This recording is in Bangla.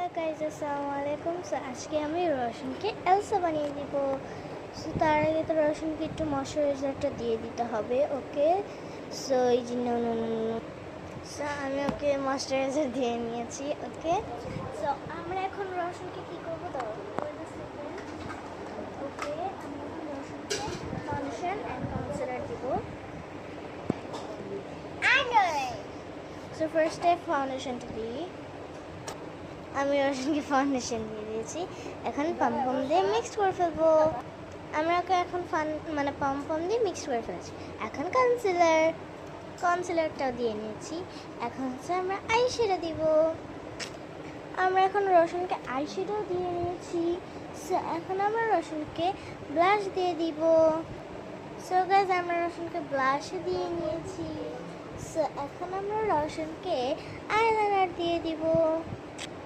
হ্যালো গাইজ, আসসালামু আলাইকুম। সো আজকে আমি রসুনকে এলসা বানিয়ে দিব। সো তার আগে তো রসুনকে একটু ময়শ্চারাইজারটা দিয়ে দিতে হবে। ওকে, সো এই জন্য সো আমি ওকে ময়শ্চারাইজার দিয়ে নিয়েছি। ওকে, সো আমরা এখন রসুনকে কী করবো তো ওকে, আমি এখন রসুনকে ফাউন্ডেশন অ্যান্ড কনসিলার দিব। সো ফার্স্টে ফাউন্ডেশনটা দিই। আমি রসুনকে ফাউন্ডেশন দিয়ে দিয়েছি। এখন পমপম দিয়ে মিক্স করে ফেলবো। আমরা ওকে এখন পমপম দিয়ে মিক্স করে ফেলেছি। এখন কনসিলারটাও দিয়ে নিয়েছি। এখন হচ্ছে আমরা আইশ্যাডো দিব। আমরা এখন রসুনকে আইশ্যাডো দিয়ে নিয়েছি। সো এখন আমরা রসুনকে ব্লাশ দিয়ে দিব। সো গাইজ, আমরা রসুনকে ব্লাশ দিয়ে নিয়েছি। সো এখন আমরা রসুনকে আইলাইনার দিয়ে দিব।